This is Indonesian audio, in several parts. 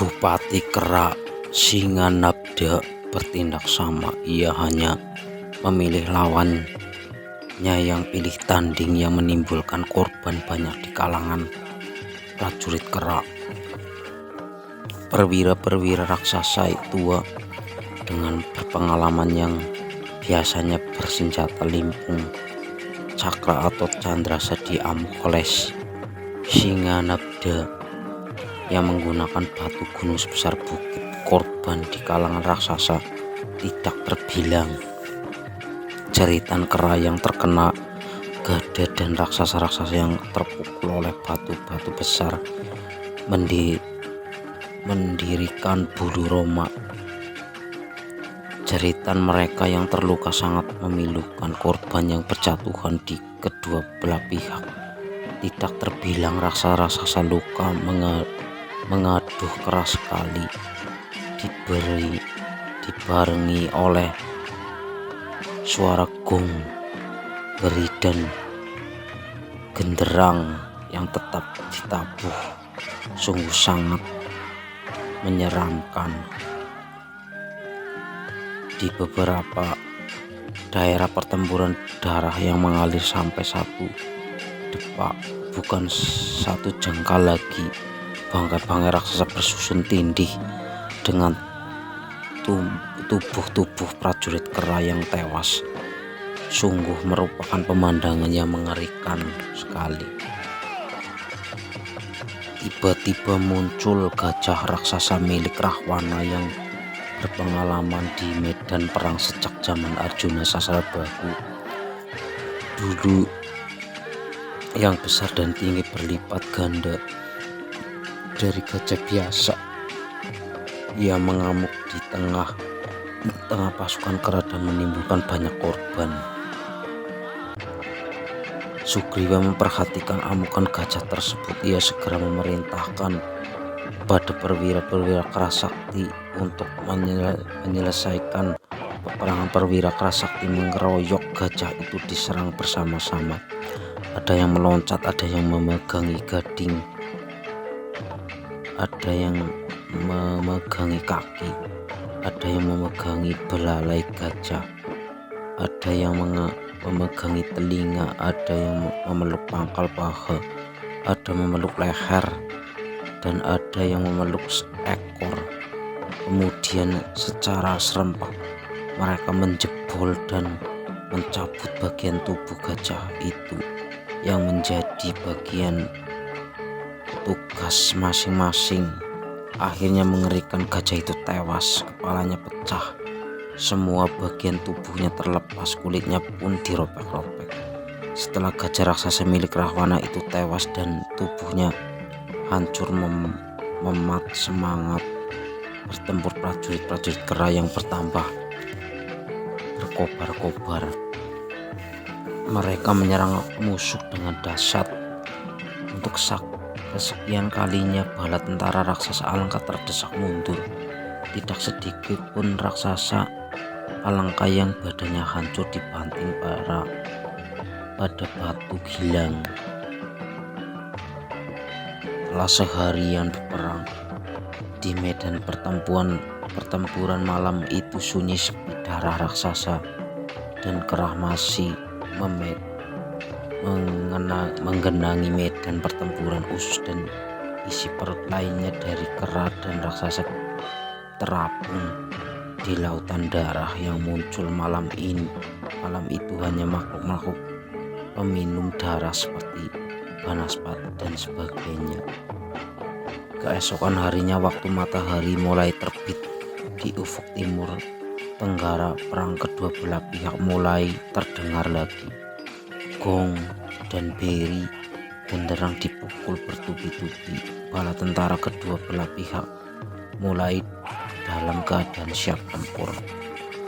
Adupati Kera Singanabda bertindak sama. Ia hanya memilih lawannya yang pilih tanding, yang menimbulkan korban banyak di kalangan prajurit Kera. Perwira-perwira raksasa tua dengan berpengalaman yang biasanya bersenjata limpung, cakra atau candra diamuk oleh Singanabda yang menggunakan batu gunung sebesar bukit. Korban di kalangan raksasa tidak terbilang. Jeritan Kera yang terkena gada dan raksasa-raksasa yang terpukul oleh batu-batu besar mendirikan bulu roma. Jeritan mereka yang terluka sangat memilukan. Korban yang berjatuhan di kedua belah pihak tidak terbilang. Raksasa-raksasa luka mengaduh keras sekali, dibarengi oleh suara gong, beri dan genderang yang tetap ditabuh. Sungguh sangat menyeramkan. Di beberapa daerah pertempuran darah yang mengalir sampai 1 depak, bukan 1 jengkal lagi. Bangkai-bangkai raksasa bersusun tindih dengan tubuh-tubuh prajurit Kera yang tewas. Sungguh merupakan pemandangan yang mengerikan sekali. Tiba-tiba muncul gajah raksasa milik Rahwana yang berpengalaman di medan perang sejak zaman Arjuna Sasrabahu dulu, yang besar dan tinggi berlipat ganda dari gajah biasa. Ia mengamuk di tengah pasukan Kera dan menimbulkan banyak korban. Sugriwa memperhatikan amukan gajah tersebut. Ia segera memerintahkan pada perwira-perwira Kera Sakti untuk menyelesaikan peperangan. Perwira Kera Sakti mengeroyok gajah itu, diserang bersama-sama. Ada yang meloncat, ada yang memegangi gading, ada yang memegangi kaki, ada yang memegangi belalai gajah, ada yang memegangi telinga, ada yang memeluk pangkal paha, ada memeluk leher, dan ada yang memeluk ekor. Kemudian secara serempak mereka menjebol dan mencabut bagian tubuh gajah itu yang menjadi bagian tugas masing-masing. Akhirnya mengerikan, gajah itu tewas, kepalanya pecah, semua bagian tubuhnya terlepas, kulitnya pun dirobek-robek. Setelah gajah raksasa milik Rahwana itu tewas dan tubuhnya hancur, memat semangat bertempur prajurit-prajurit Kera yang bertambah berkobar-kobar. Mereka menyerang musuh dengan dahsyat. Untuk kesekian kalinya bala tentara raksasa Alengka terdesak mundur. Tidak sedikit pun raksasa Alengka yang badannya hancur dibanting pada batu gilang. Setelah seharian berperang di medan pertempuran malam itu sunyi sepi. Darah raksasa dan Kera masih menggenangi medan pertempuran. Usus dan isi perut lainnya dari Kera dan raksasa terapung di lautan darah yang muncul malam itu hanya makhluk-makhluk peminum darah seperti Banaspat dan sebagainya. Keesokan harinya, waktu matahari mulai terbit di ufuk timur tenggara, perang kedua belah pihak mulai terdengar lagi. Gong dan beri genderang dipukul bertubi-tubi. Bala tentara kedua belah pihak mulai dalam keadaan siap tempur.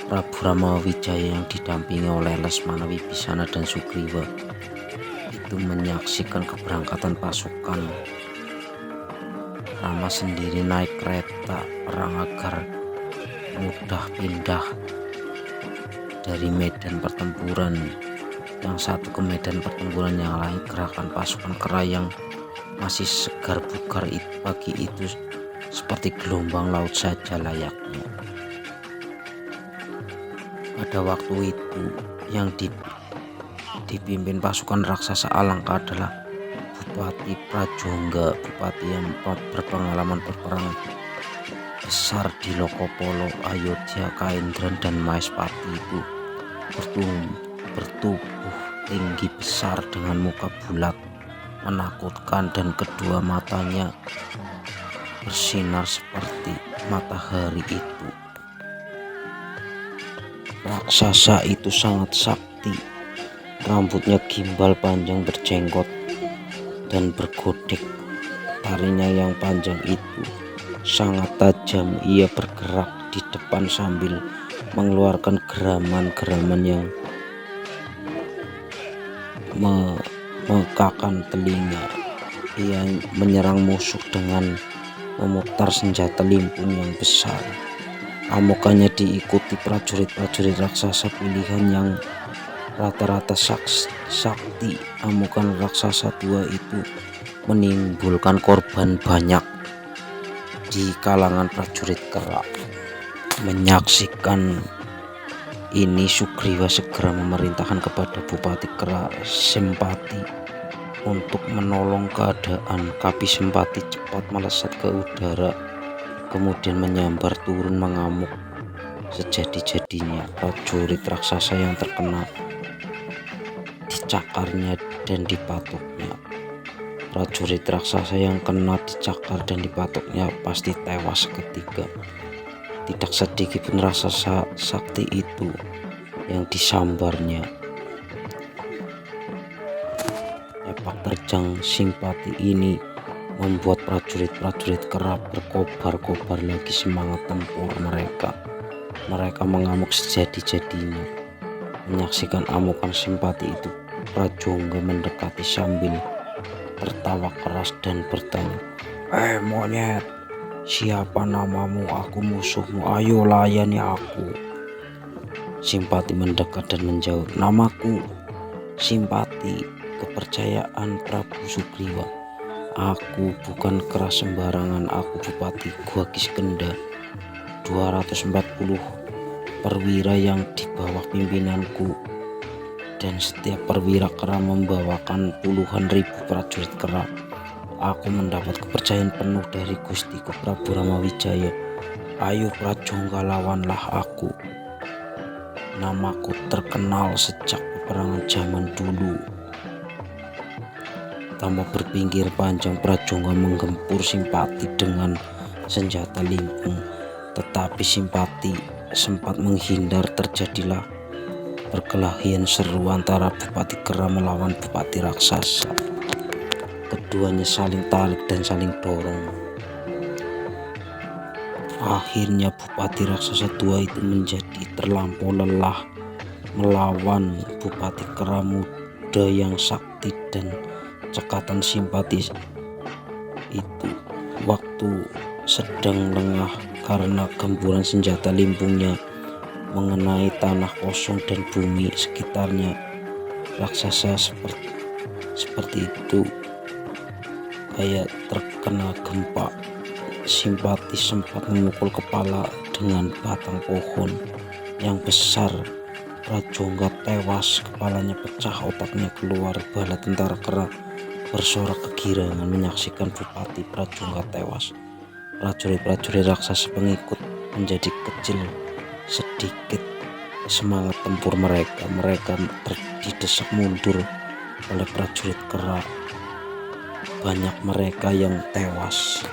Prabu Ramawijaya yang didampingi oleh Lesmana, Wibisana dan Sugriwa itu menyaksikan keberangkatan pasukan. Rama sendiri naik kereta perang agar mudah pindah dari medan pertempuran yang satu ke medan pertempuran yang lain. Gerakan pasukan Kera yang masih segar bugar pagi itu seperti gelombang laut saja layaknya. Pada waktu itu yang dipimpin pasukan raksasa Alangka adalah Bupati Prajongga, bupati yang berpengalaman berperang besar di Lokopolo, Ayodhya, Kaindran, dan Maespati. Itu bertubuh tinggi besar dengan muka bulat menakutkan dan kedua matanya bersinar seperti matahari itu. Raksasa itu sangat sakti, rambutnya gimbal panjang berjenggot dan bergodek. Taringnya yang panjang itu sangat tajam. Ia bergerak di depan sambil mengeluarkan geraman-geraman yang memekakan telinga. Ia menyerang musuh dengan memutar senjata limpung yang besar. Amukannya diikuti prajurit-prajurit raksasa pilihan yang rata-rata sakti. Amukan raksasa tua itu menimbulkan korban banyak di kalangan prajurit kera. Menyaksikan ini, Sugriwa segera memerintahkan kepada Bupati Kera Sempati untuk menolong keadaan. Kapi Sempati cepat melesat ke udara, kemudian menyambar turun mengamuk sejadi-jadinya. Prajurit raksasa yang terkena dicakarnya dan dipatoknya. Prajurit raksasa yang kena dicakar dan dipatoknya pasti tewas seketika. Tidak sedikit pun raksasa sakti itu yang disambarnya. Sepak terjang Simpati ini membuat prajurit-prajurit kera berkobar-kobar lagi semangat tempur mereka. Mereka mengamuk sejadi-jadinya. Menyaksikan amukan Simpati itu, Prajongga mendekati sambil tertawa keras dan bertanya, monyet, siapa namamu? Aku musuhmu, ayo layani aku." Simpati mendekat dan menjawab, "Namaku Simpati, kepercayaan Prabu Sugriwa. Aku bukan kera sembarangan, aku Bupati Gua Kiskenda. 240 perwira yang di bawah pimpinanku, dan setiap perwira kera membawakan puluhan ribu prajurit kera. Aku mendapat kepercayaan penuh dari Gustiku Prabu Ramawijaya. Ayo Prajongga, lawanlah aku. Namaku terkenal sejak peperangan zaman dulu." Tanpa berpikir panjang, Prajongga menggempur Simpati dengan senjata limpung. Tetapi Simpati sempat menghindar. Terjadilah perkelahian seru antara Bupati Kera melawan Bupati Raksasa. Keduanya saling tarik dan saling dorong. Akhirnya Bupati Raksasa tua itu menjadi terlampau lelah melawan Bupati Kera muda yang sakti dan cekatan Simpati itu. Waktu sedang lengah karena gempuran senjata limpungnya mengenai tanah kosong dan bumi sekitarnya, raksasa seperti itu kayak terkena gempa. Simpati sempat memukul kepala dengan batang pohon yang besar. Prajongga tewas, kepalanya pecah, otaknya keluar. Bala tentara kera bersorak kegirangan menyaksikan Bupati Prajongga tewas. Prajurit-prajurit raksasa pengikut menjadi kecil sedikit semangat tempur mereka. Mereka didesak mundur oleh prajurit kera. Banyak mereka yang tewas.